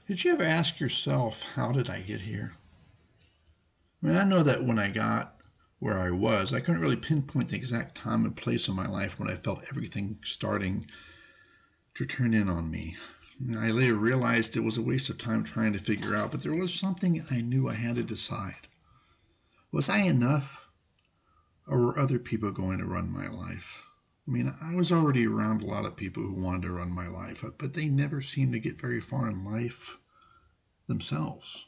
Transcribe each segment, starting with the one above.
Did you ever ask yourself, how did I get here? I know that when I got where I was, I couldn't really pinpoint the exact time and place in my life when I felt everything starting to turn in on me. I later realized it was a waste of time trying to figure out, but there was something I knew I had to decide. Was I enough, or were other people going to run my life? I was already around a lot of people who wanted to run my life, but they never seemed to get very far in life themselves.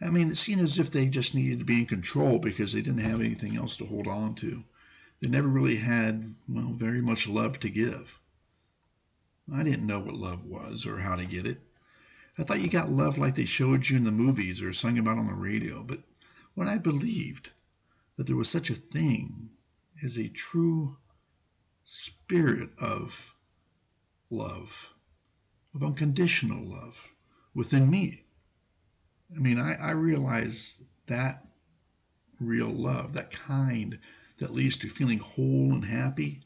It seemed as if they just needed to be in control because they didn't have anything else to hold on to. They never really had, very much love to give. I didn't know what love was or how to get it. I thought you got love like they showed you in the movies or sung about on the radio, but when I believed that there was such a thing as a true spirit of love, of unconditional love within me, I realized that real love, that kind that leads to feeling whole and happy,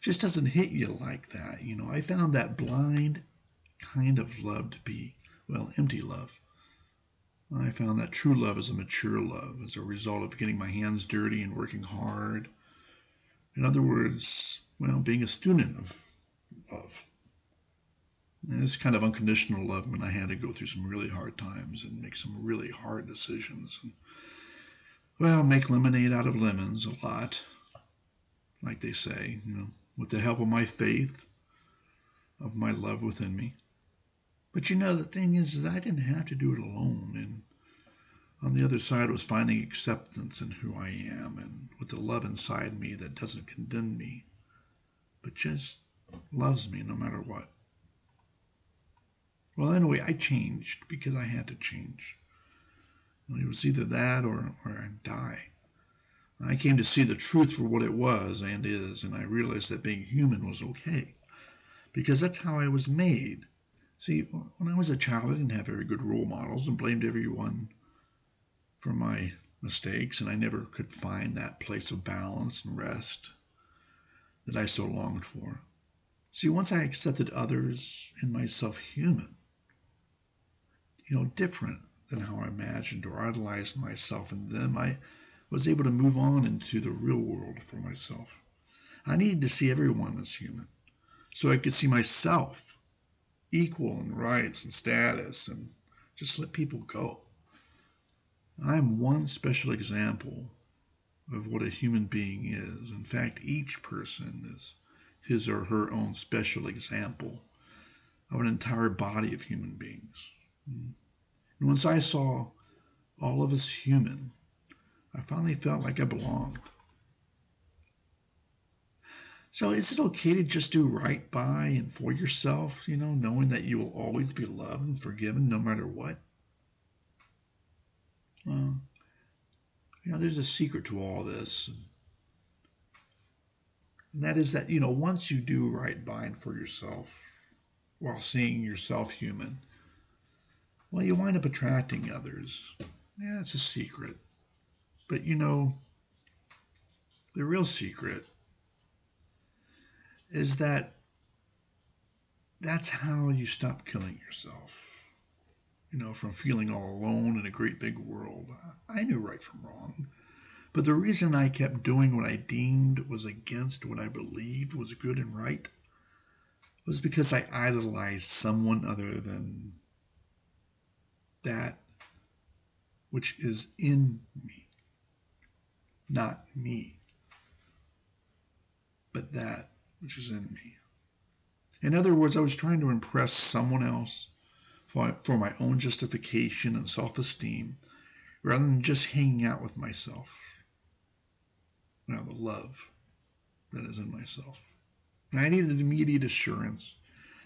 just doesn't hit you like that. I found that blind kind of love to be, empty love. I found that true love is a mature love as a result of getting my hands dirty and working hard. In other words, being a student of love. And this kind of unconditional love meant I had to go through some really hard times and make some really hard decisions. And, make lemonade out of lemons a lot, like they say, with the help of my faith, of my love within me. But the thing is I didn't have to do it alone. And on the other side was finding acceptance in who I am and with the love inside me that doesn't condemn me, but just loves me no matter what. Well, anyway, I changed because I had to change. It was either that or I'd die. I came to see the truth for what it was and is, and I realized that being human was okay, because that's how I was made. See, when I was a child, I didn't have very good role models and blamed everyone for my mistakes, and I never could find that place of balance and rest that I so longed for. See, once I accepted others and myself human, different than how I imagined or idolized myself in them, I was able to move on into the real world for myself. I needed to see everyone as human so I could see myself equal in rights and status and just let people go. I'm one special example of what a human being is. In fact, each person is his or her own special example of an entire body of human beings. And once I saw all of us human, I finally felt like I belonged. So is it okay to just do right by and for yourself, knowing that you will always be loved and forgiven no matter what? Well, there's a secret to all this. And that is that, once you do right by and for yourself while seeing yourself human, you wind up attracting others. Yeah, it's a secret. But the real secret is that that's how you stop killing yourself, from feeling all alone in a great big world. I knew right from wrong. But the reason I kept doing what I deemed was against what I believed was good and right was because I idolized someone other than that which is in me. Not me, but that which is in me. In other words, I was trying to impress someone else for my own justification and self-esteem rather than just hanging out with myself. The love that is in myself. And I needed immediate assurance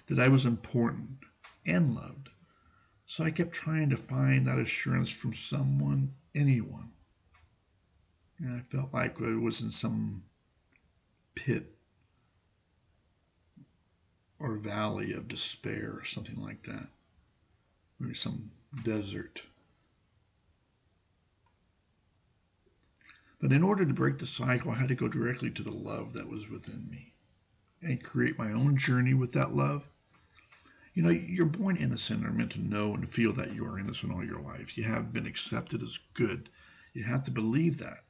that I was important and loved. So I kept trying to find that assurance from someone, anyone. And I felt like I was in some pit or valley of despair or something like that. Maybe some desert. But in order to break the cycle, I had to go directly to the love that was within me and create my own journey with that love You know, you're born innocent and are meant to know and feel that you are innocent all your life. You have been accepted as good. You have to believe that.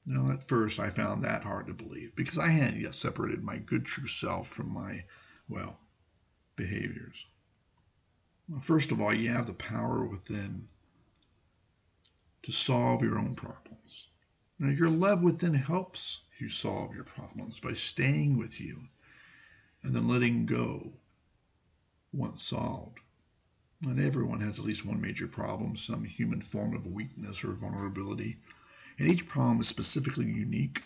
Now, at first, I found that hard to believe because I hadn't yet separated my good, true self from my, well, behaviors. Well, first of all, you have the power within to solve your own problems. Now, your love within helps you solve your problems by staying with you and then letting go once solved. Not everyone has at least one major problem, some human form of weakness or vulnerability, and each problem is specifically unique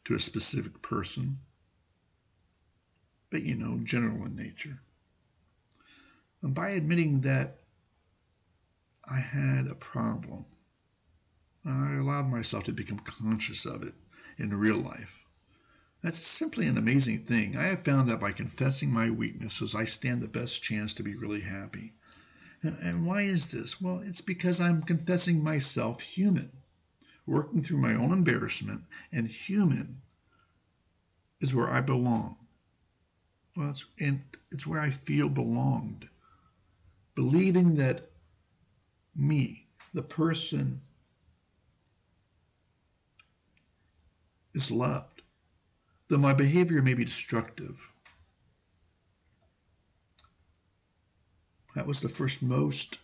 to a specific person, but general in nature. And by admitting that I had a problem, I allowed myself to become conscious of it in real life. That's simply an amazing thing. I have found that by confessing my weaknesses, I stand the best chance to be really happy. And why is this? Well, it's because I'm confessing myself human, working through my own embarrassment, and human is where I belong. Well, it's where I feel belonged. Believing that me, the person, is loved, though my behavior may be destructive. That was the first most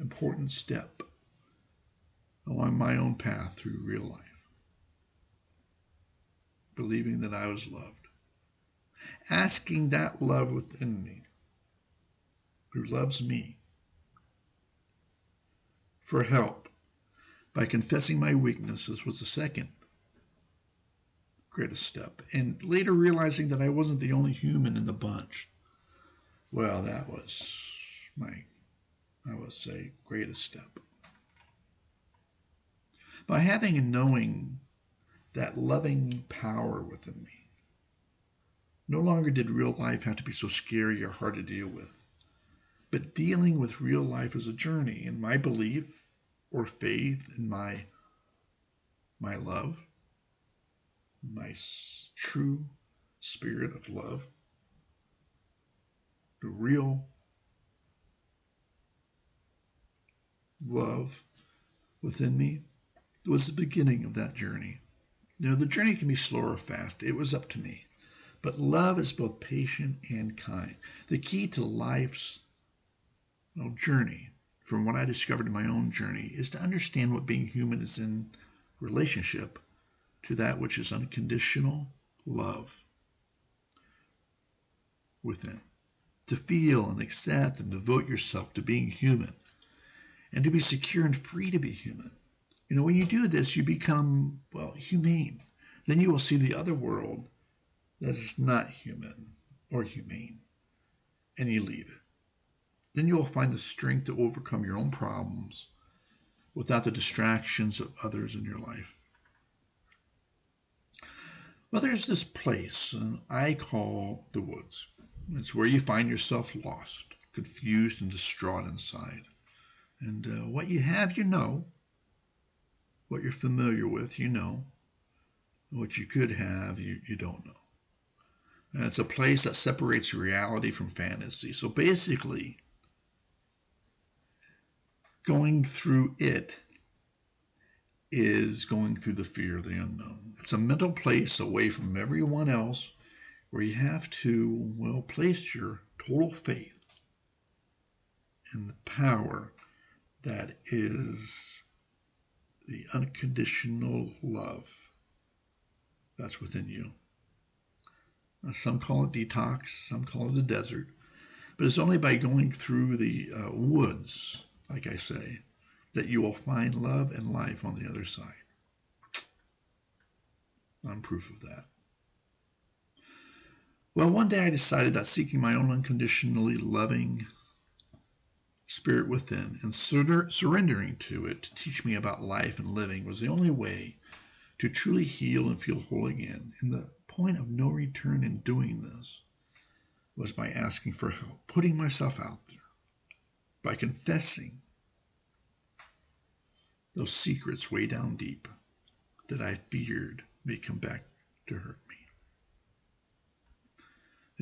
important step along my own path through real life. Believing that I was loved. Asking that love within me, who loves me, for help by confessing my weaknesses was the second greatest step. And later realizing that I wasn't the only human in the bunch. Well, that was I would say, greatest step. By having and knowing that loving power within me, no longer did real life have to be so scary or hard to deal with. But dealing with real life is a journey, and my belief or faith in my love, my true spirit of love, the real love within me, was the beginning of that journey. The journey can be slow or fast. It was up to me. But love is both patient and kind. The key to life's journey, from what I discovered in my own journey, is to understand what being human is in relationship to that which is unconditional love within. To feel and accept and devote yourself to being human and to be secure and free to be human. When you do this, you become, humane. Then you will see the other world that is not human or humane, and you leave it. Then you will find the strength to overcome your own problems without the distractions of others in your life. Well, there's this place I call the woods. It's where you find yourself lost, confused, and distraught inside. And what you have, you know. What you're familiar with, you know. What you could have, you don't know. And it's a place that separates reality from fantasy. So basically, going through it is going through the fear of the unknown. It's a mental place away from everyone else where you have to, place your total faith in the power that is the unconditional love that's within you. Now, some call it detox, some call it a desert, but it's only by going through the woods, like I say, that you will find love and life on the other side. I'm proof of that. Well, one day I decided that seeking my own unconditionally loving spirit within and surrendering to it to teach me about life and living was the only way to truly heal and feel whole again. And the point of no return in doing this was by asking for help, putting myself out there, by confessing those secrets way down deep that I feared may come back to hurt me.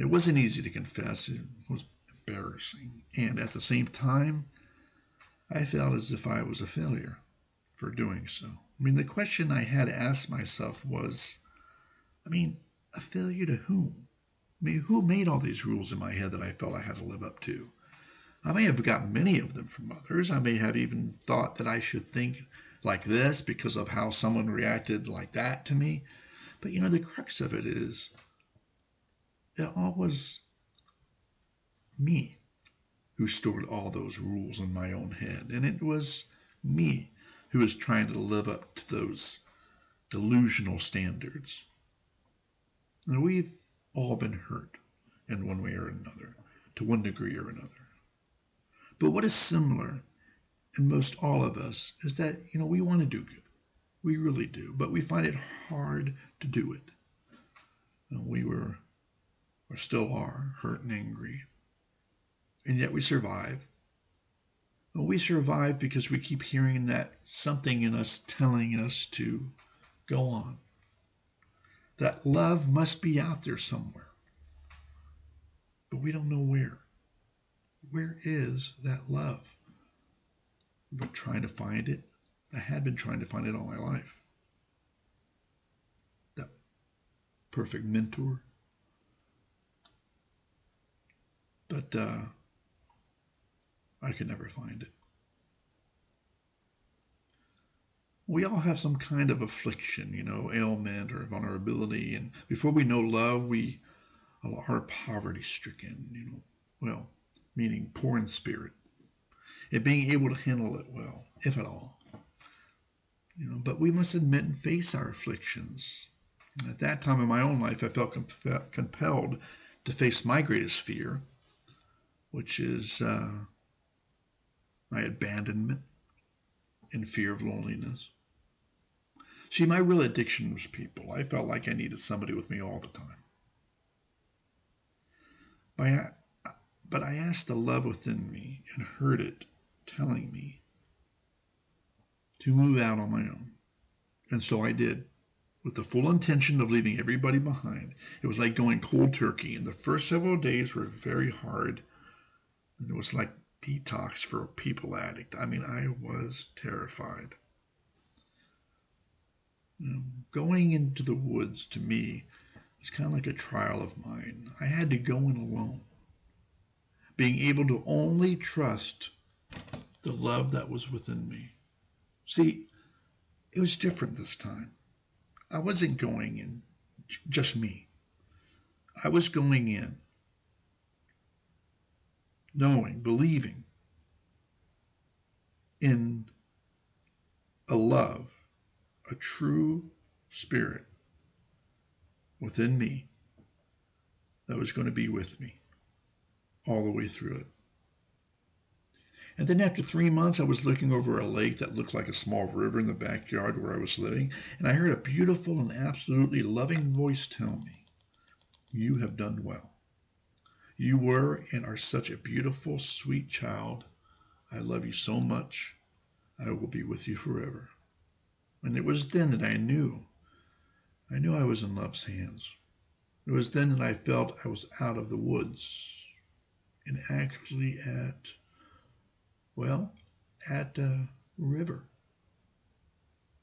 It wasn't easy to confess. It was embarrassing. And at the same time, I felt as if I was a failure for doing so. I mean, the question I had to ask myself was, a failure to whom? I mean, who made all these rules in my head that I felt I had to live up to? I may have gotten many of them from others. I may have even thought that I should think like this because of how someone reacted like that to me. But the crux of it is, it all was me who stored all those rules in my own head. And it was me who was trying to live up to those delusional standards. Now, we've all been hurt in one way or another, to one degree or another. But what is similar in most all of us is that, we want to do good. We really do. But we find it hard to do it. And we were, or still are, hurt and angry. And yet we survive. Well, we survive because we keep hearing that something in us telling us to go on. That love must be out there somewhere. But we don't know where. Where is that love? We've been trying to find it. I had been trying to find it all my life. That perfect mentor. But I could never find it. We all have some kind of affliction, ailment or vulnerability. And before we know love, we are poverty-stricken, meaning poor in spirit, and being able to handle it well, if at all. But we must admit and face our afflictions. At that time in my own life, I felt compelled to face my greatest fear, which is my abandonment and fear of loneliness. See, my real addiction was people. I felt like I needed somebody with me all the time. But I asked the love within me and heard it telling me to move out on my own. And so I did, with the full intention of leaving everybody behind. It was like going cold turkey, and the first several days were very hard. And it was like detox for a people addict. I was terrified. Going into the woods, to me, was kind of like a trial of mine. I had to go in alone, being able to only trust the love that was within me. See, it was different this time. I wasn't going in just me. I was going in knowing, believing in a love, a true spirit within me that was going to be with me all the way through it. And then after 3 months, I was looking over a lake that looked like a small river in the backyard where I was living, and I heard a beautiful and absolutely loving voice tell me, "You have done well. You were and are such a beautiful, sweet child. I love you so much. I will be with you forever." And it was then that I knew I was in love's hands. It was then that I felt I was out of the woods and actually at a river.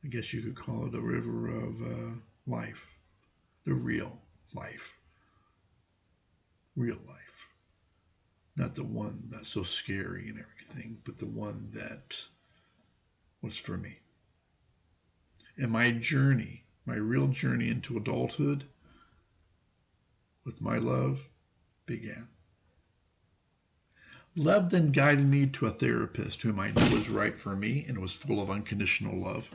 I guess you could call it a river of life, the real life. Real life. Not the one that's so scary and everything, but the one that was for me. And my journey, my real journey into adulthood with my love began. Love then guided me to a therapist whom I knew was right for me and was full of unconditional love.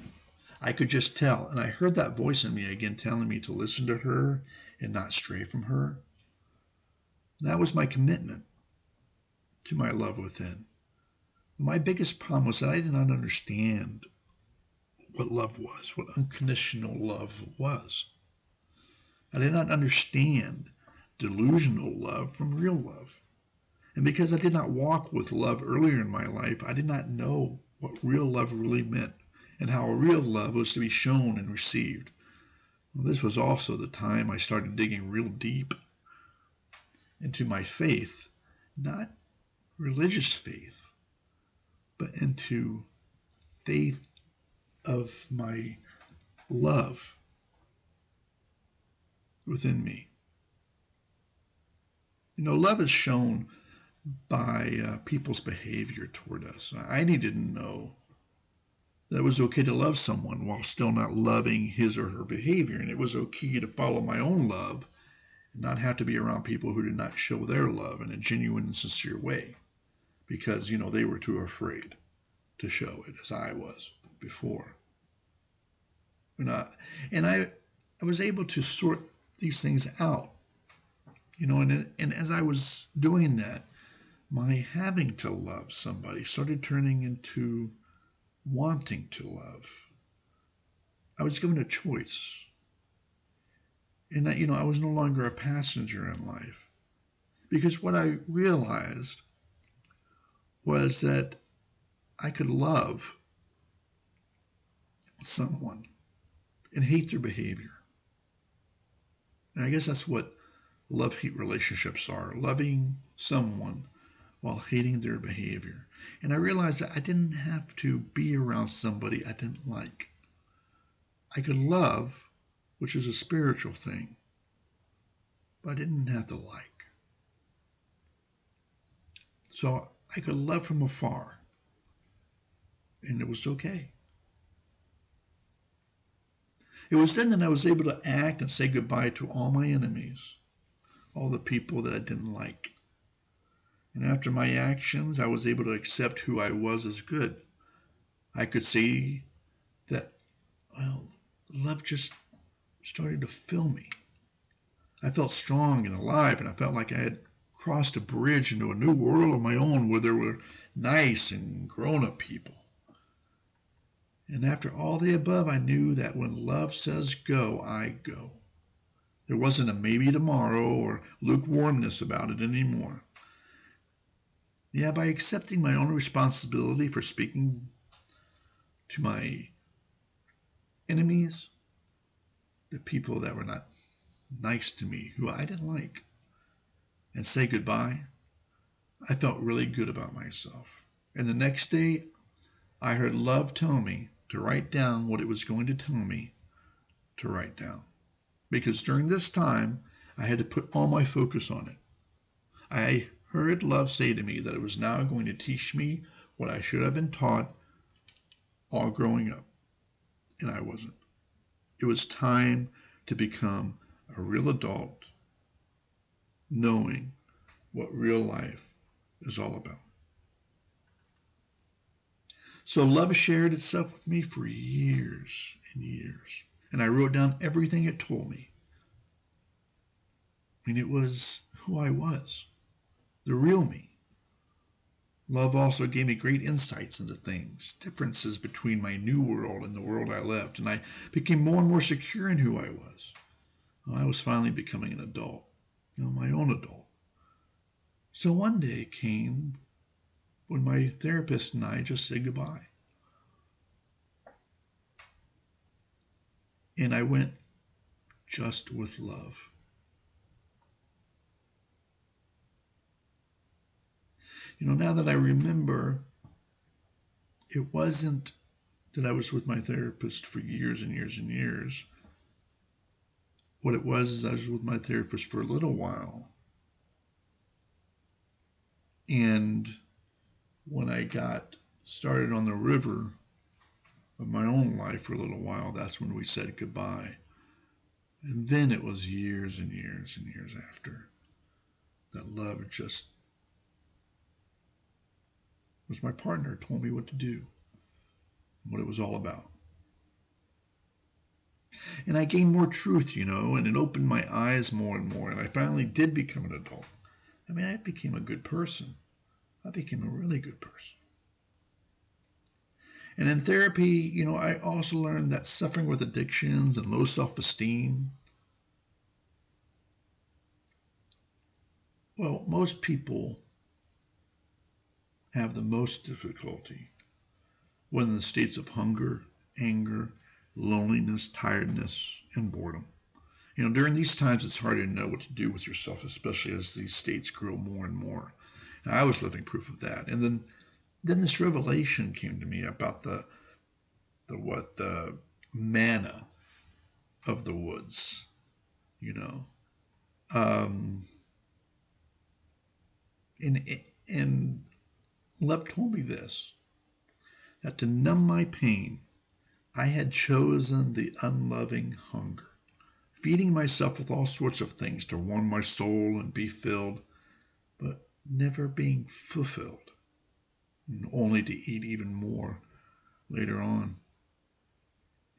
I could just tell, and I heard that voice in me again telling me to listen to her and not stray from her. That was my commitment to my love within. My biggest problem was that I did not understand what love was, what unconditional love was. I did not understand delusional love from real love. And because I did not walk with love earlier in my life, I did not know what real love really meant and how real love was to be shown and received. Well, this was also the time I started digging real deep into my faith, not religious faith, but into faith of my love within me. Love is shown by people's behavior toward us. I needed to know that it was okay to love someone while still not loving his or her behavior, and it was okay to follow my own love and not have to be around people who did not show their love in a genuine and sincere way because, they were too afraid to show it as I was before. And I was able to sort these things out, and as I was doing that, my having to love somebody started turning into wanting to love. I was given a choice. And that, I was no longer a passenger in life. Because what I realized was that I could love someone and hate their behavior. And I guess that's what love-hate relationships are. Loving someone while hating their behavior. And I realized that I didn't have to be around somebody I didn't like. I could love, which is a spiritual thing, but I didn't have to like. So I could love from afar, and it was okay. It was then that I was able to act and say goodbye to all my enemies, all the people that I didn't like. And after my actions, I was able to accept who I was as good. I could see that, love just started to fill me. I felt strong and alive, and I felt like I had crossed a bridge into a new world of my own where there were nice and grown-up people. And after all the above, I knew that when love says go, I go. There wasn't a maybe tomorrow or lukewarmness about it anymore. Yeah, by accepting my own responsibility for speaking to my enemies, the people that were not nice to me, who I didn't like, and say goodbye, I felt really good about myself. And the next day, I heard love tell me to write down what it was going to tell me to write down. Because during this time, I had to put all my focus on it. I heard love say to me that it was now going to teach me what I should have been taught all growing up. And I wasn't. It was time to become a real adult, knowing what real life is all about. So love shared itself with me for years and years. And I wrote down everything it told me. It was who I was, the real me. Love also gave me great insights into things, differences between my new world and the world I left, and I became more and more secure in who I was. I was finally becoming an adult, my own adult. So one day came when my therapist and I just said goodbye. And I went just with love. Now that I remember, it wasn't that I was with my therapist for years and years and years. What it was is I was with my therapist for a little while. And when I got started on the river of my own life for a little while, that's when we said goodbye. And then it was years and years and years after that love just was my partner, told me what to do, what it was all about. And I gained more truth, and it opened my eyes more and more, and I finally did become an adult. I became a good person. I became a really good person. And in therapy, I also learned that suffering with addictions and low self-esteem, most people have the most difficulty when in the states of hunger, anger, loneliness, tiredness, and boredom. During these times, it's hard to know what to do with yourself, especially as these states grow more and more. And I was living proof of that. And then this revelation came to me about the manna of the woods, you know. Um, and Love told me this, that to numb my pain, I had chosen the unloving hunger, feeding myself with all sorts of things to warm my soul and be filled, but never being fulfilled, and only to eat even more later on.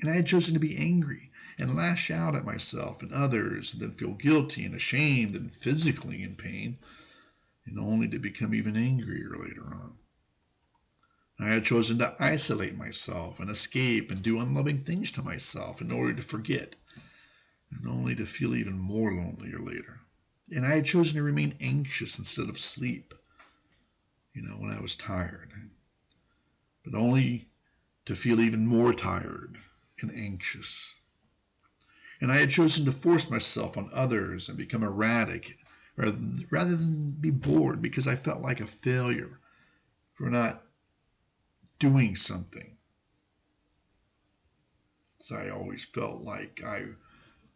And I had chosen to be angry and lash out at myself and others, and then feel guilty and ashamed and physically in pain, and only to become even angrier later on. I had chosen to isolate myself and escape and do unloving things to myself in order to forget, and only to feel even more lonelier later. And I had chosen to remain anxious instead of sleep, when I was tired, but only to feel even more tired and anxious. And I had chosen to force myself on others and become erratic rather than be bored because I felt like a failure for not doing something. So I always felt like I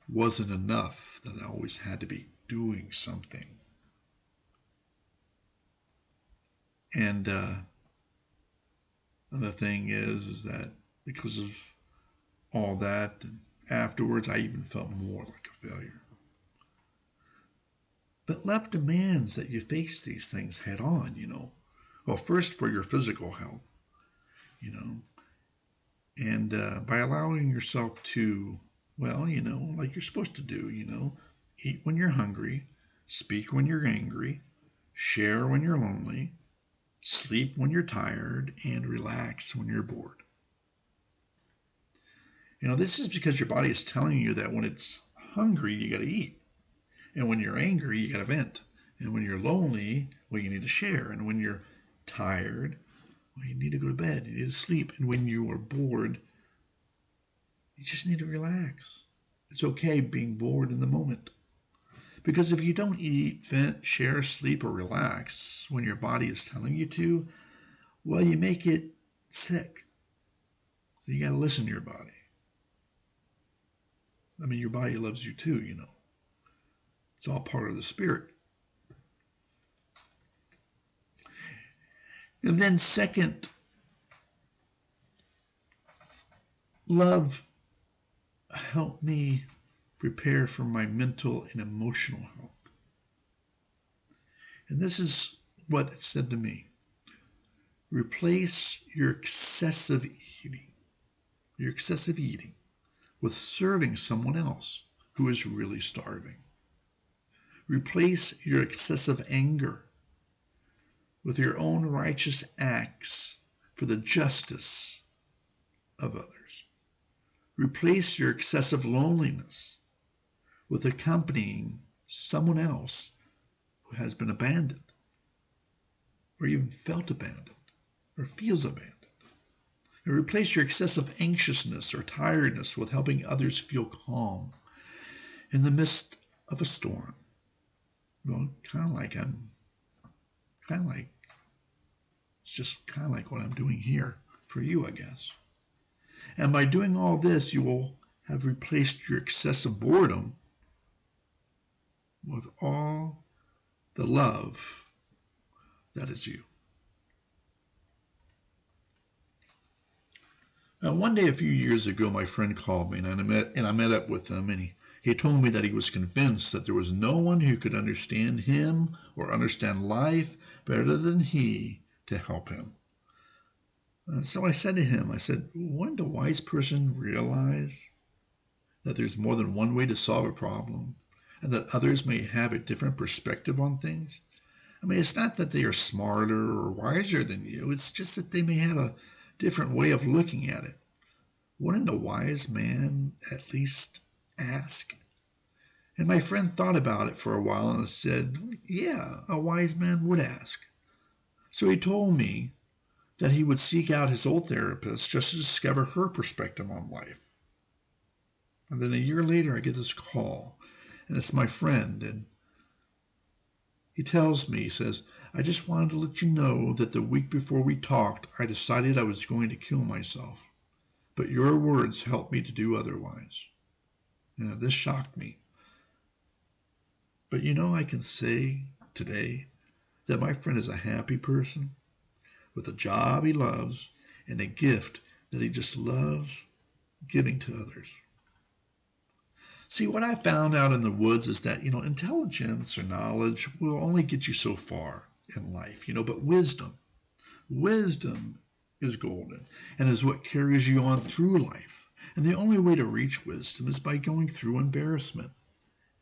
wasn't enough, that I always had to be doing something. And the thing is that because of all that, and afterwards I even felt more like a failure. But love demands that you face these things head on, Well, first for your physical health, and by allowing yourself to, like you're supposed to do, eat when you're hungry, speak when you're angry, share when you're lonely, sleep when you're tired, and relax when you're bored. This is because your body is telling you that when it's hungry, you got to eat. And when you're angry, you got to vent. And when you're lonely, well, you need to share. And when you're tired, well, you need to go to bed. You need to sleep. And when you are bored, you just need to relax. It's okay being bored in the moment. Because if you don't eat, vent, share, sleep, or relax when your body is telling you to, well, you make it sick. So you got to listen to your body. Your body loves you too, It's all part of the spirit. And then second, love helped me prepare for my mental and emotional health. And this is what it said to me. Replace your excessive eating with serving someone else who is really starving. Replace your excessive anger with your own righteous acts for the justice of others. Replace your excessive loneliness with accompanying someone else who has been abandoned, or even felt abandoned, or feels abandoned. And replace your excessive anxiousness or tiredness with helping others feel calm in the midst of a storm. Well, it's just kind of like what I'm doing here for you, I guess. And by doing all this, you will have replaced your excessive boredom with all the love that is you. Now, one day a few years ago, my friend called me, and I met up with him, and he told me that he was convinced that there was no one who could understand him or understand life better than he to help him. And so I said to him, wouldn't a wise person realize that there's more than one way to solve a problem and that others may have a different perspective on things? It's not that they are smarter or wiser than you. It's just that they may have a different way of looking at it. Wouldn't a wise man at least ask? And my friend thought about it for a while and said, yeah, a wise man would ask. So he told me that he would seek out his old therapist just to discover her perspective on life. And then a year later, I get this call, and it's my friend, and he tells me, he says, I just wanted to let you know that the week before we talked, I decided I was going to kill myself. But your words helped me to do otherwise. Now, this shocked me. But I can say today that my friend is a happy person with a job he loves and a gift that he just loves giving to others. See, what I found out in the woods is that, intelligence or knowledge will only get you so far in life, but wisdom is golden and is what carries you on through life. And the only way to reach wisdom is by going through embarrassment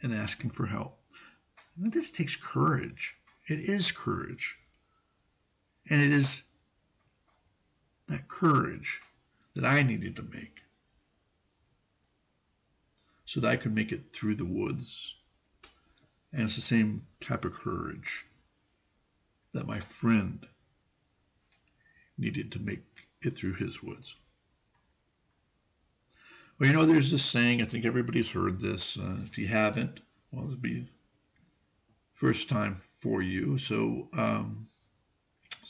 and asking for help. And this takes courage. It is courage. And it is that courage that I needed to make so that I could make it through the woods. And it's the same type of courage that my friend needed to make it through his woods. Well, there's this saying, I think everybody's heard this. If you haven't, well, it'll be first time for you. So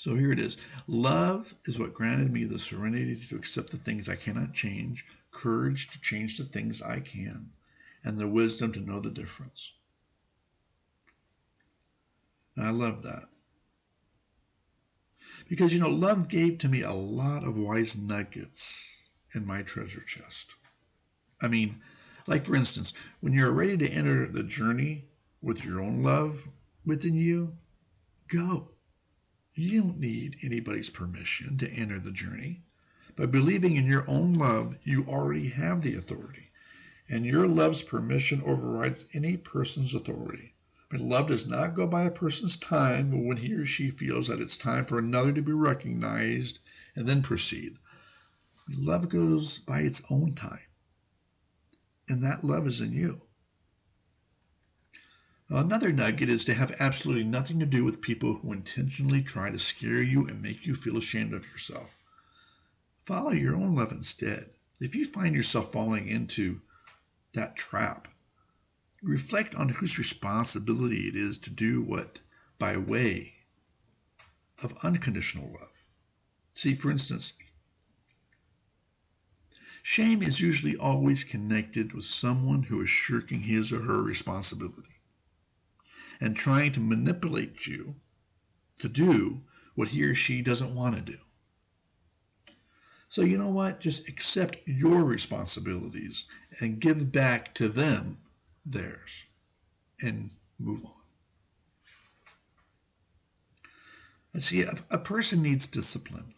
here it is. Love is what granted me the serenity to accept the things I cannot change, courage to change the things I can, and the wisdom to know the difference. And I love that. Because, love gave to me a lot of wise nuggets in my treasure chest. I mean, like for instance, when you're ready to enter the journey with your own love within you, go. You don't need anybody's permission to enter the journey. By believing in your own love, you already have the authority. And your love's permission overrides any person's authority. I mean, love does not go by a person's time when he or she feels that it's time for another to be recognized and then proceed. I mean, love goes by its own time. And that love is in you. Another nugget is to have absolutely nothing to do with people who intentionally try to scare you and make you feel ashamed of yourself. Follow your own love instead. If you find yourself falling into that trap, reflect on whose responsibility it is to do what by way of unconditional love. See, for instance, shame is usually always connected with someone who is shirking his or her responsibility and trying to manipulate you to do what he or she doesn't want to do. So you know what? Just accept your responsibilities and give back to them theirs and move on. And see, a person needs discipline.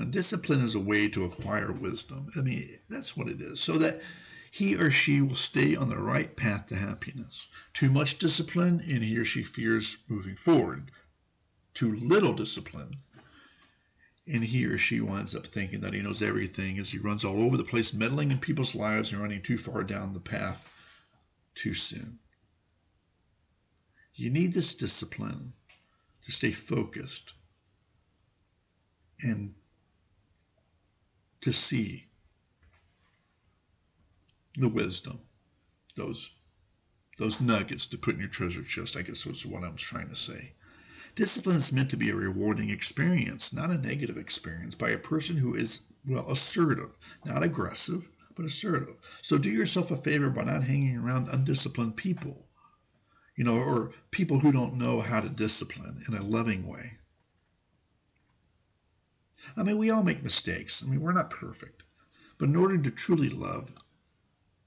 Discipline is a way to acquire wisdom. I mean, that's what it is. So that he or she will stay on the right path to happiness. Too much discipline, and he or she fears moving forward. Too little discipline, and he or she winds up thinking that he knows everything as he runs all over the place, meddling in people's lives and running too far down the path too soon. You need this discipline to stay focused and to see the wisdom, those nuggets to put in your treasure chest, I guess was what I was trying to say. Discipline is meant to be a rewarding experience, not a negative experience, by a person who is, assertive, not aggressive, but assertive. So do yourself a favor by not hanging around undisciplined people, or people who don't know how to discipline in a loving way. I mean, we all make mistakes. I mean, we're not perfect. But in order to truly love,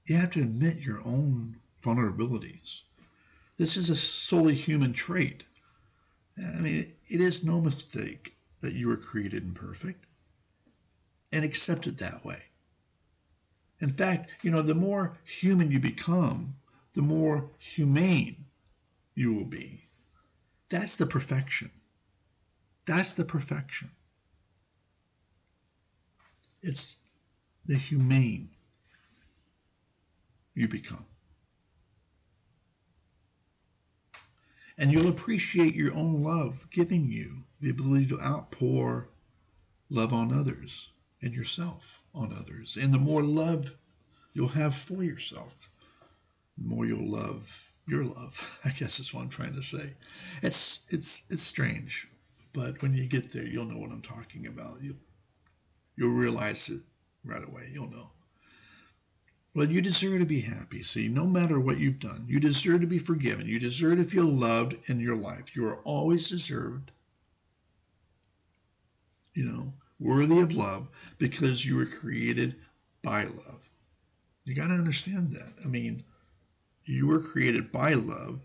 you have to admit your own vulnerabilities. This is a solely human trait. I mean, it is no mistake that you were created imperfect, and accept it that way. In fact, the more human you become, the more humane you will be. That's the perfection. That's the perfection. It's the humane you become. And you'll appreciate your own love giving you the ability to outpour love on others and yourself on others. And the more love you'll have for yourself, the more you'll love your love. I guess is what I'm trying to say. It's strange, but when you get there, you'll know what I'm talking about. You'll realize it right away. You'll know. Well, you deserve to be happy. See, no matter what you've done, you deserve to be forgiven. You deserve to feel loved in your life. You are always deserved, worthy of love because you were created by love. You got to understand that. I mean, you were created by love.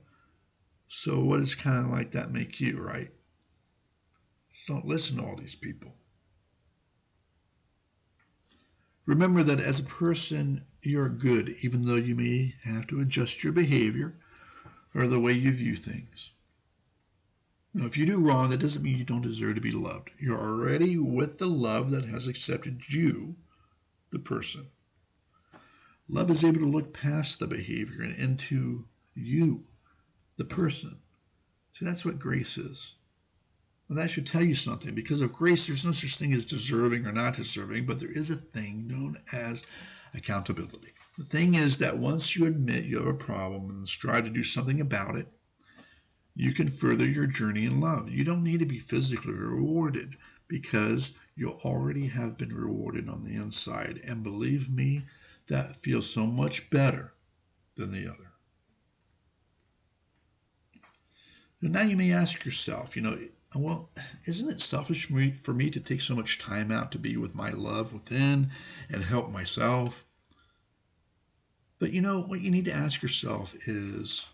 So what does kind of like that make you, right? Don't listen to all these people. Remember that as a person, you're good, even though you may have to adjust your behavior or the way you view things. Now, if you do wrong, that doesn't mean you don't deserve to be loved. You're already with the love that has accepted you, the person. Love is able to look past the behavior and into you, the person. See, that's what grace is. Well, that should tell you something, because of grace, there's no such thing as deserving or not deserving, but there is a thing known as accountability. The thing is that once you admit you have a problem and strive to do something about it, you can further your journey in love. You don't need to be physically rewarded because you already have been rewarded on the inside. And believe me, that feels so much better than the other. And now you may ask yourself, well, isn't it selfish for me to take so much time out to be with my love within and help myself? But what you need to ask yourself is,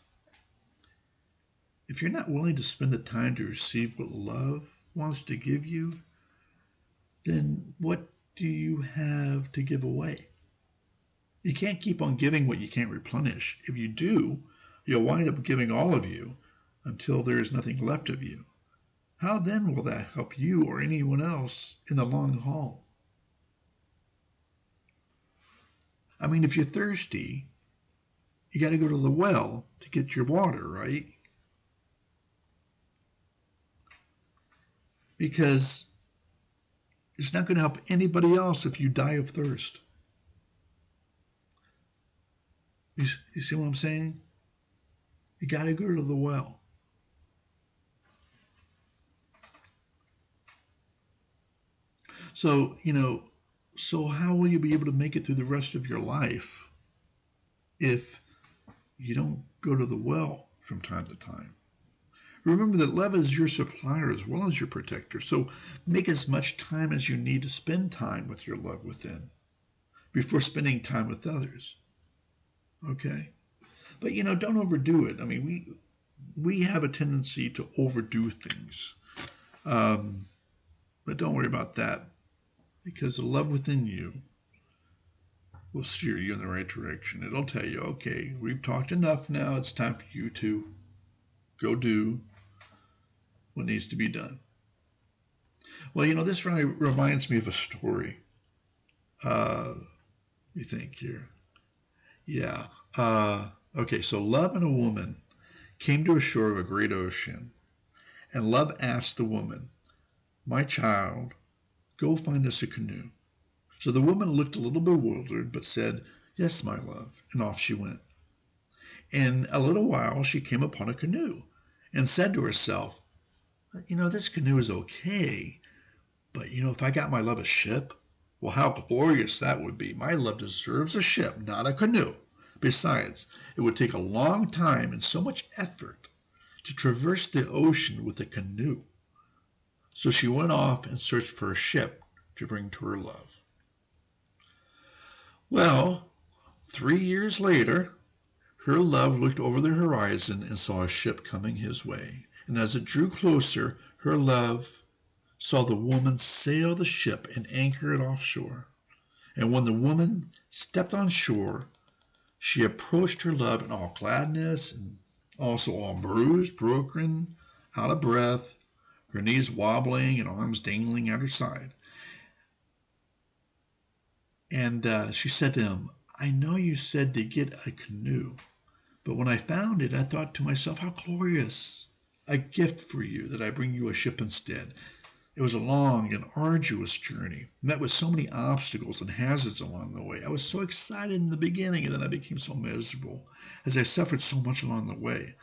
if you're not willing to spend the time to receive what love wants to give you, then what do you have to give away? You can't keep on giving what you can't replenish. If you do, you'll wind up giving all of you until there is nothing left of you. How then will that help you or anyone else in the long haul? I mean, if you're thirsty, you got to go to the well to get your water, right? Because it's not going to help anybody else if you die of thirst. You see what I'm saying? You got to go to the well. So, so how will you be able to make it through the rest of your life if you don't go to the well from time to time? Remember that love is your supplier as well as your protector. So make as much time as you need to spend time with your love within before spending time with others. Okay? But, don't overdo it. I mean, we have a tendency to overdo things. But don't worry about that, because the love within you will steer you in the right direction. It'll tell you, okay, we've talked enough now. It's time for you to go do what needs to be done. Well, this really reminds me of a story. You think here. Yeah. Okay, so Love and a woman came to a shore of a great ocean, and Love asked the woman, "My child, go find us a canoe." So the woman looked a little bewildered, but said, "Yes, my love," and off she went. In a little while she came upon a canoe and said to herself, this canoe is okay, but if I got my love a ship, well, how glorious that would be. My love deserves a ship, not a canoe. Besides, it would take a long time and so much effort to traverse the ocean with a canoe. So she went off and searched for a ship to bring to her love. Well, 3 years later, her love looked over the horizon and saw a ship coming his way. And as it drew closer, her love saw the woman sail the ship and anchor it offshore. And when the woman stepped on shore, she approached her love in all gladness and also all bruised, broken, out of breath, her knees wobbling and arms dangling at her side. And she said to him, "I know you said to get a canoe, but when I found it, I thought to myself, how glorious a gift for you that I bring you a ship instead. It was a long and arduous journey, met with so many obstacles and hazards along the way. I was so excited in the beginning, and then I became so miserable as I suffered so much along the way.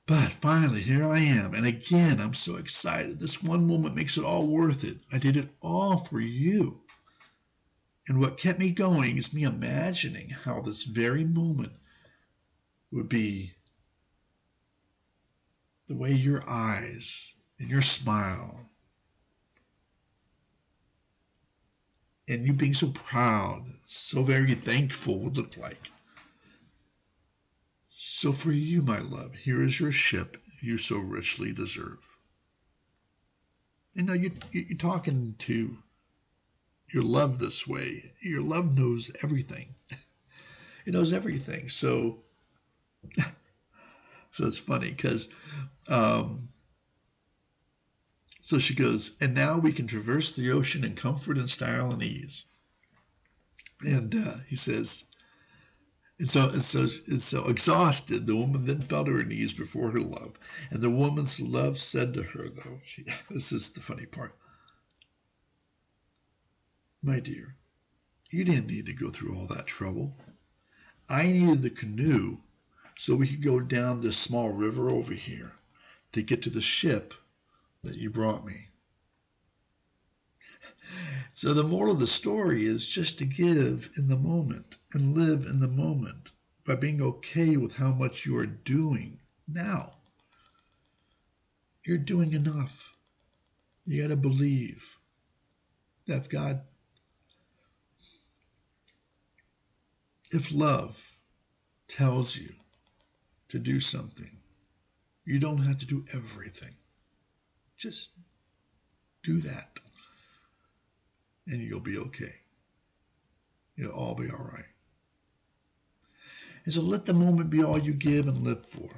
But finally, here I am, and again, I'm so excited. This one moment makes it all worth it. I did it all for you. And what kept me going is me imagining how this very moment would be the way your eyes and your smile and you being so proud, so very thankful would look like. So for you, my love, here is your ship you so richly deserve. You know, you're talking to your love this way. Your love knows everything. It knows everything. So it's funny because so she goes, and now we can traverse the ocean in comfort and style and ease. And he says, and so exhausted, the woman then fell to her knees before her love. And the woman's love said to her, though, this is the funny part, my dear, you didn't need to go through all that trouble. I needed the canoe so we could go down this small river over here to get to the ship that you brought me. So the moral of the story is just to give in the moment and live in the moment by being okay with how much you are doing now. You're doing enough. You got to believe that if love tells you to do something, you don't have to do everything. Just do that. And you'll be okay. It'll all be all right. And so let the moment be all you give and live for.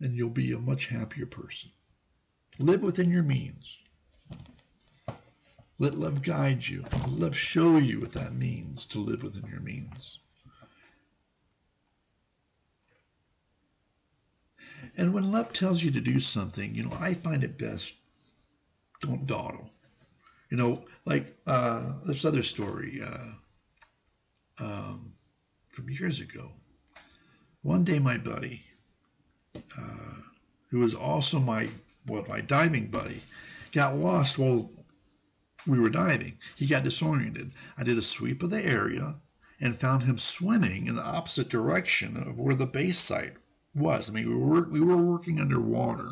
And you'll be a much happier person. Live within your means. Let love guide you. Let love show you what that means to live within your means. And when love tells you to do something, I find it best, don't dawdle. Like this other story from years ago. One day my buddy, who was also my diving buddy, got lost while we were diving. He got disoriented. I did a sweep of the area and found him swimming in the opposite direction of where the base site was. I mean, we were working underwater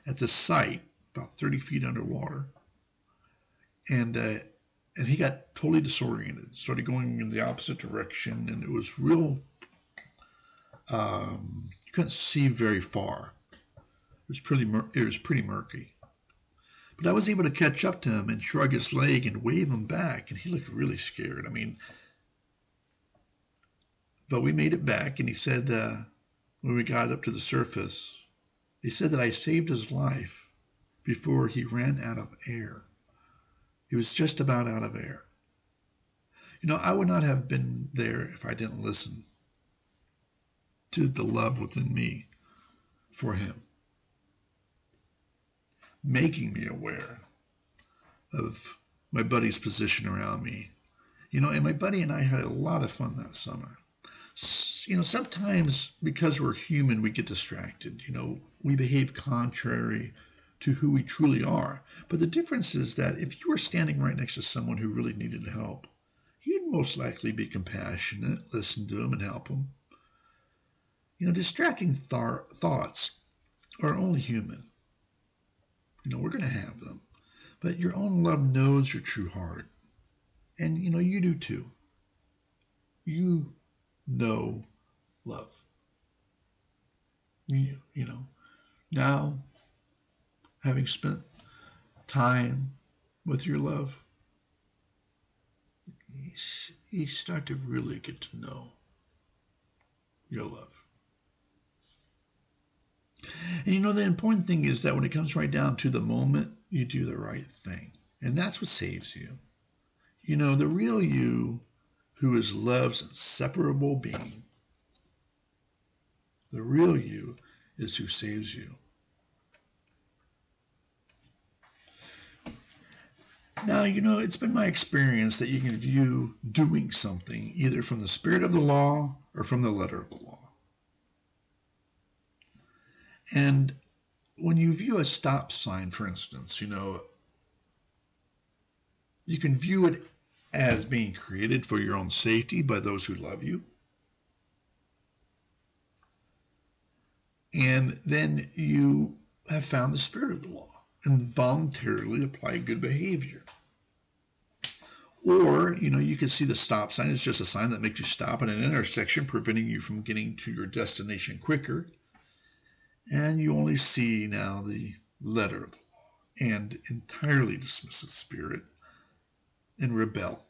at the site, about 30 feet underwater, and he got totally disoriented. Started going in the opposite direction, and it was real. You couldn't see very far. It was pretty murky. But I was able to catch up to him and shrug his leg and wave him back, and he looked really scared. I mean, but we made it back, and he said when we got up to the surface, he said that I saved his life before he ran out of air. He was just about out of air. I would not have been there if I didn't listen to the love within me for him, making me aware of my buddy's position around me. And my buddy and I had a lot of fun that summer. Sometimes because we're human, we get distracted. We behave contrary to who we truly are. But the difference is that if you were standing right next to someone who really needed help, you'd most likely be compassionate, listen to them, and help them. Distracting thoughts are only human. We're going to have them. But your own love knows your true heart. And, you do too. You know love. Now, having spent time with your love, you start to really get to know your love. And the important thing is that when it comes right down to the moment, you do the right thing. And that's what saves you. The real you, who is love's inseparable being, the real you is who saves you. Now, it's been my experience that you can view doing something either from the spirit of the law or from the letter of the law. And when you view a stop sign, for instance, you can view it as being created for your own safety by those who love you. And then you have found the spirit of the law and voluntarily apply good behavior. Or, you can see the stop sign. It's just a sign that makes you stop at an intersection, preventing you from getting to your destination quicker. And you only see now the letter of the law and entirely dismiss its spirit and rebel.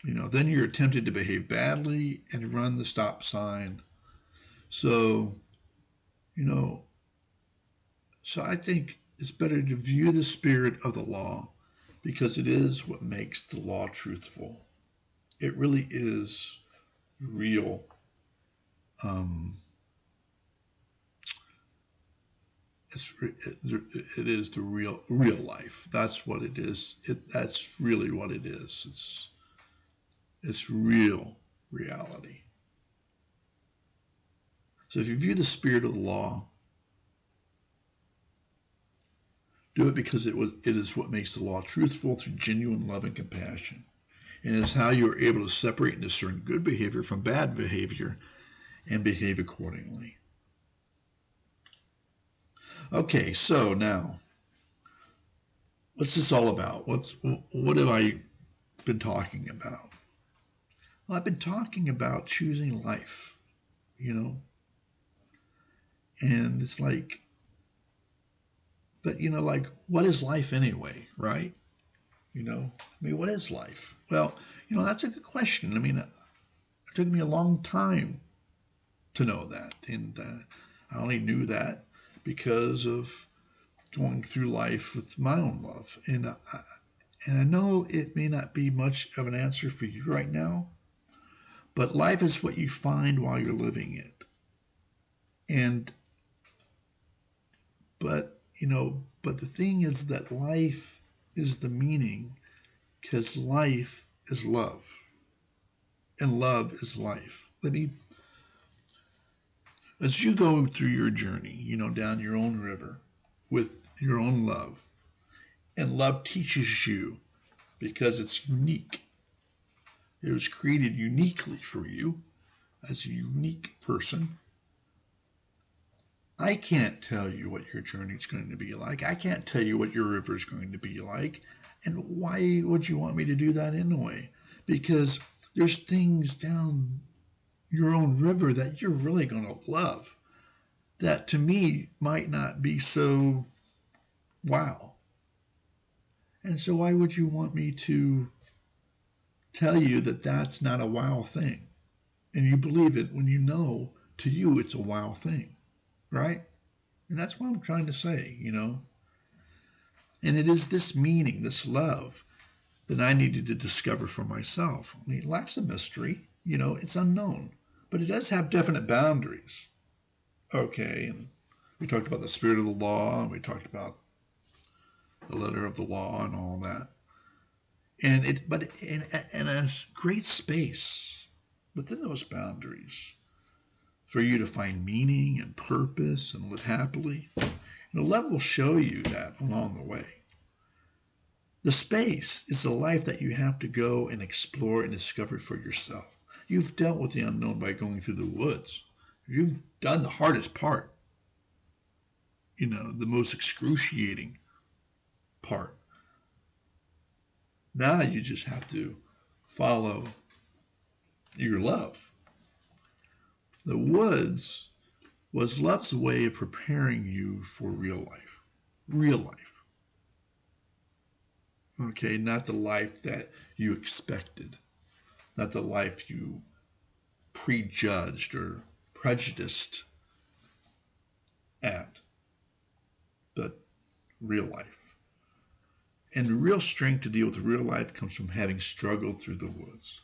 Then you're tempted to behave badly and run the stop sign. So, so I think it's better to view the spirit of the law because it is what makes the law truthful. It really is real. It is the real life. That's what it is. That's really what it is. It's real reality. So if you view the spirit of the law, do it because it is what makes the law truthful through genuine love and compassion. And it is how you are able to separate and discern good behavior from bad behavior and behave accordingly. Okay, so now, what's this all about? What have I been talking about? Well, I've been talking about choosing life, and it's like, but what is life anyway, right? What is life? Well, that's a good question. It took me a long time to know that, and I only knew that because of going through life with my own love. And I know it may not be much of an answer for you right now, but life is what you find while you're living it. But the thing is that life is the meaning because life is love. And love is life. As you go through your journey, down your own river with your own love, and love teaches you because it's unique. It was created uniquely for you as a unique person. I can't tell you what your journey is going to be like. I can't tell you what your river is going to be like. And why would you want me to do that anyway? Because there's things down your own river that you're really going to love that to me might not be so wow. And so why would you want me to tell you that that's not a wow thing? And you believe it when you know to you it's a wow thing, right? And that's what I'm trying to say, And it is this meaning, this love, that I needed to discover for myself. Life's a mystery, it's unknown, but it does have definite boundaries. Okay, and we talked about the spirit of the law, and we talked about the letter of the law and all that. But in a great space within those boundaries for you to find meaning and purpose and live happily. Love will show you that along the way. The space is the life that you have to go and explore and discover for yourself. You've dealt with the unknown by going through the woods. You've done the hardest part, the most excruciating part. Now you just have to follow your love. The woods was love's way of preparing you for real life. Real life. Okay, not the life that you expected. Not the life you prejudged or prejudiced at. But real life. And the real strength to deal with real life comes from having struggled through the woods.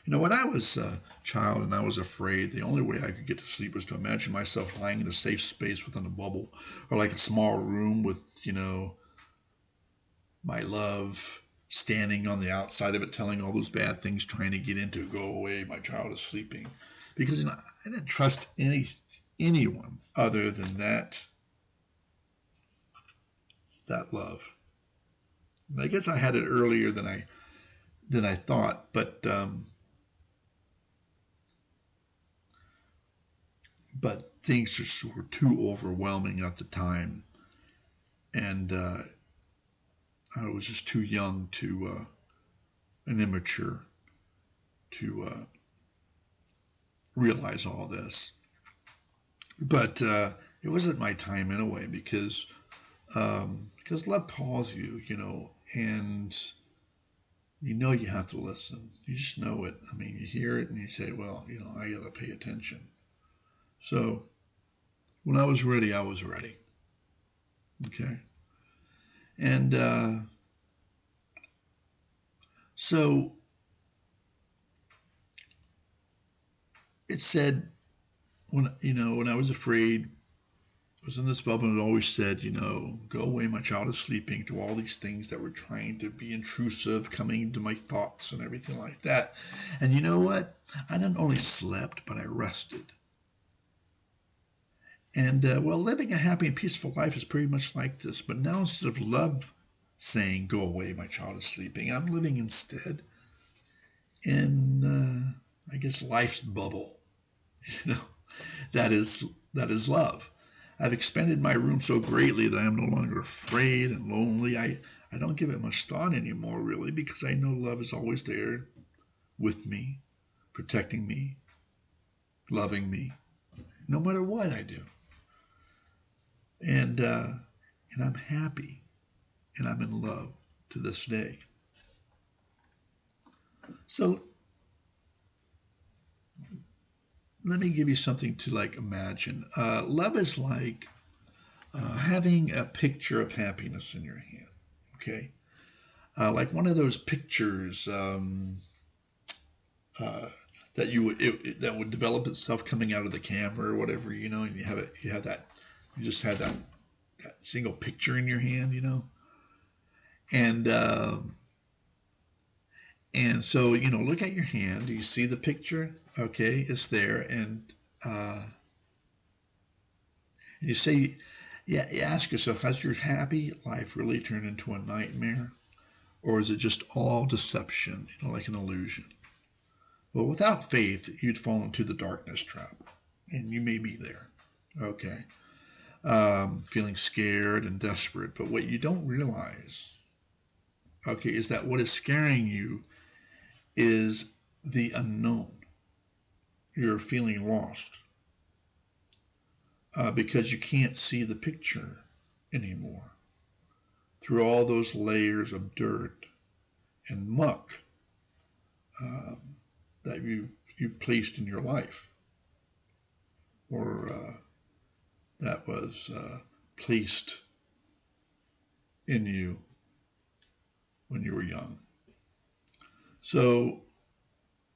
When I was a child and I was afraid, the only way I could get to sleep was to imagine myself lying in a safe space within a bubble or like a small room with, my love standing on the outside of it, telling all those bad things, trying to get into it, go away, my child is sleeping. Because I didn't trust anyone other than that love. I guess I had it earlier than I thought, but things just were too overwhelming at the time, and I was just too young and immature to realize all this. But it wasn't my time anyway, because love calls you, and you have to listen. You just know it. I mean, you hear it and you say, well, I got to pay attention. So when I was ready, I was ready. Okay. And so it said, when I was afraid, I was in this bubble, and it always said, go away, my child is sleeping, to all these things that were trying to be intrusive, coming into my thoughts and everything like that. And you know what? I not only slept, but I rested. And living a happy and peaceful life is pretty much like this. But now, instead of love saying, go away, my child is sleeping, I'm living instead in, I guess, life's bubble. That is love. I've expanded my room so greatly that I am no longer afraid and lonely. I don't give it much thought anymore, really, because I know love is always there with me, protecting me, loving me, no matter what I do. And I'm happy, and I'm in love to this day. So let me give you something to imagine. Love is like having a picture of happiness in your hand. Okay, like one of those pictures that would develop itself coming out of the camera or whatever, and you just had that single picture in your hand, and so look at your hand. Do you see the picture? Okay, it's there, and you say, yeah, you ask yourself, has your happy life really turned into a nightmare, or is it just all deception, like an illusion? Well, without faith, you'd fall into the darkness trap, and you may be there. Okay. Feeling scared and desperate. But what you don't realize, okay, is that what is scaring you is the unknown. You're feeling lost because you can't see the picture anymore through all those layers of dirt and muck that you've placed in your life, or that was placed in you when you were young. So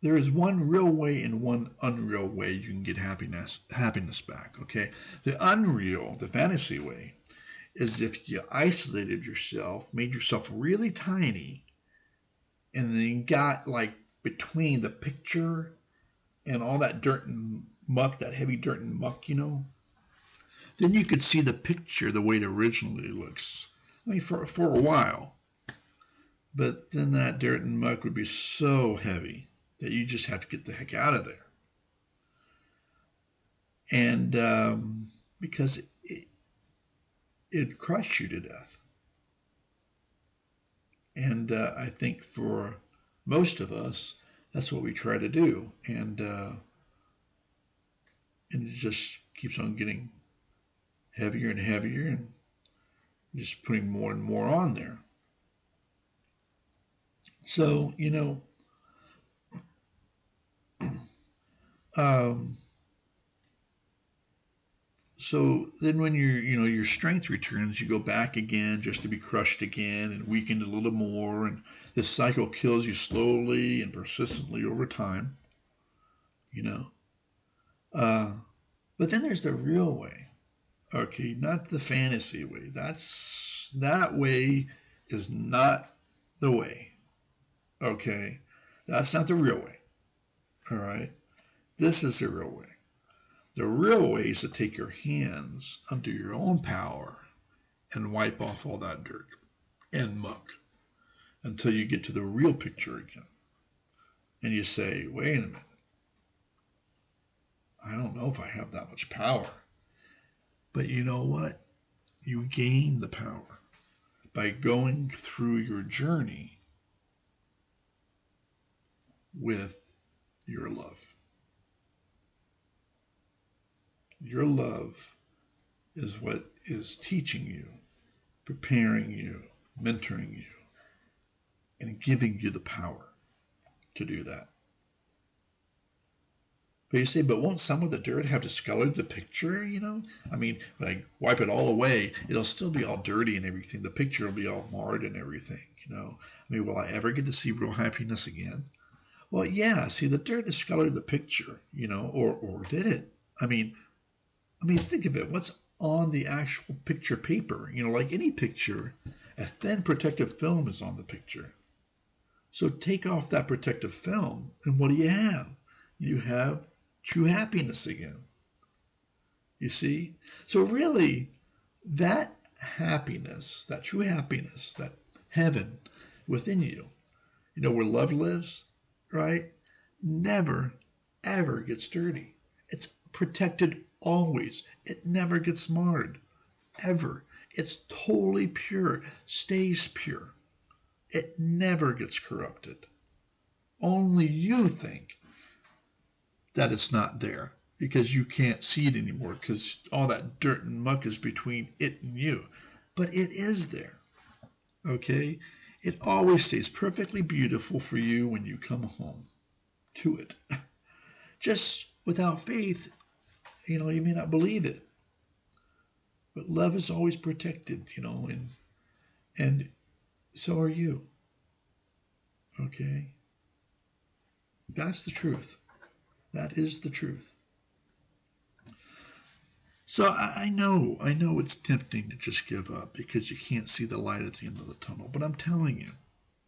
there is one real way and one unreal way you can get happiness back. Okay, the unreal, the fantasy way, is if you isolated yourself, made yourself really tiny, and then got between the picture and all that dirt and muck, that heavy dirt and muck, then you could see the picture the way it originally looks. I mean, for a while. But then that dirt and muck would be so heavy that you just have to get the heck out of there. And because it'd crush you to death. And I think for most of us, that's what we try to do. And it just keeps on getting heavier and heavier, and just putting more and more on there. So, so then when your strength returns, you go back again just to be crushed again and weakened a little more. And this cycle kills you slowly and persistently over time, But then there's the real way. Okay, not the fantasy way. That way is not the way. Okay? That's not the real way. All right? This is the real way. The real way is to take your hands under your own power and wipe off all that dirt and muck until you get to the real picture again. And you say, wait a minute, I don't know if I have that much power. But you know what? You gain the power by going through your journey with your love. Your love is what is teaching you, preparing you, mentoring you, and giving you the power to do that. But you say, but won't some of the dirt have discolored the picture, you know? I mean, when I wipe it all away, it'll still be all dirty and everything. The picture will be all marred and everything, you know? I mean, will I ever get to see real happiness again? Well, yeah, see, the dirt discolored the picture, you know, or did it? I mean, think of it. What's on the actual picture paper? You know, like any picture, a thin protective film is on the picture. So take off that protective film, and what do you have? You have true happiness again. You see? So really, that happiness, that true happiness, that heaven within you, you know, where love lives, right? Never, ever gets dirty. It's protected always. It never gets marred, ever. It's totally pure, stays pure. It never gets corrupted. Only you think that it's not there because you can't see it anymore because all that dirt and muck is between it and you. But it is there, okay? It always stays perfectly beautiful for you when you come home to it. Just without faith, you know, you may not believe it. But love is always protected, you know, and so are you, okay? That's the truth. That is the truth. So I know it's tempting to just give up because you can't see the light at the end of the tunnel. But I'm telling you,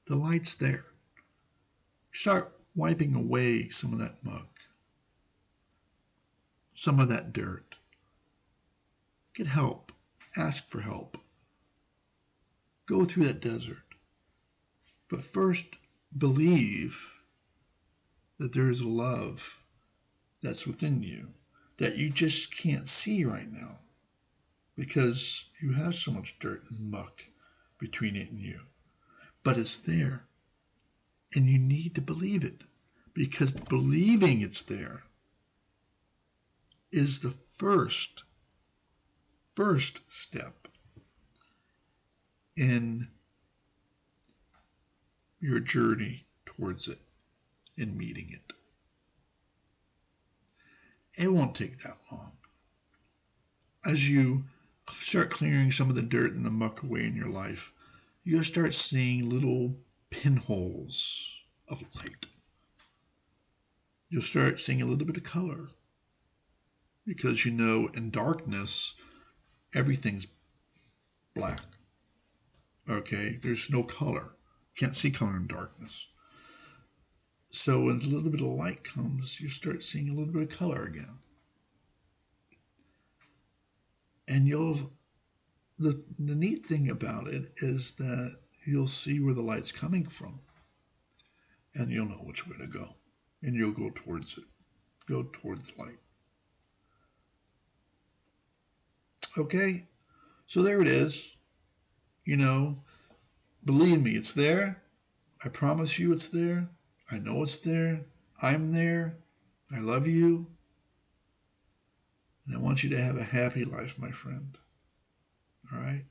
the light's there. Start wiping away some of that muck, some of that dirt. Get help. Ask for help. Go through that desert. But first, believe that there is a love that's within you that you just can't see right now because you have so much dirt and muck between it and you. But it's there, and you need to believe it because believing it's there is the first step in your journey towards it and meeting it. It won't take that long. As you start clearing some of the dirt and the muck away in your life, you'll start seeing little pinholes of light. You'll start seeing a little bit of color because you know in darkness, everything's black. Okay, there's no color. You can't see color in darkness. So when a little bit of light comes, you start seeing a little bit of color again. And the neat thing about it is that you'll see where the light's coming from. And you'll know which way to go. And you'll go towards it. Go towards the light. Okay? So there it is. You know, believe me, it's there. I promise you it's there. I know it's there. I'm there. I love you. And I want you to have a happy life, my friend. All right?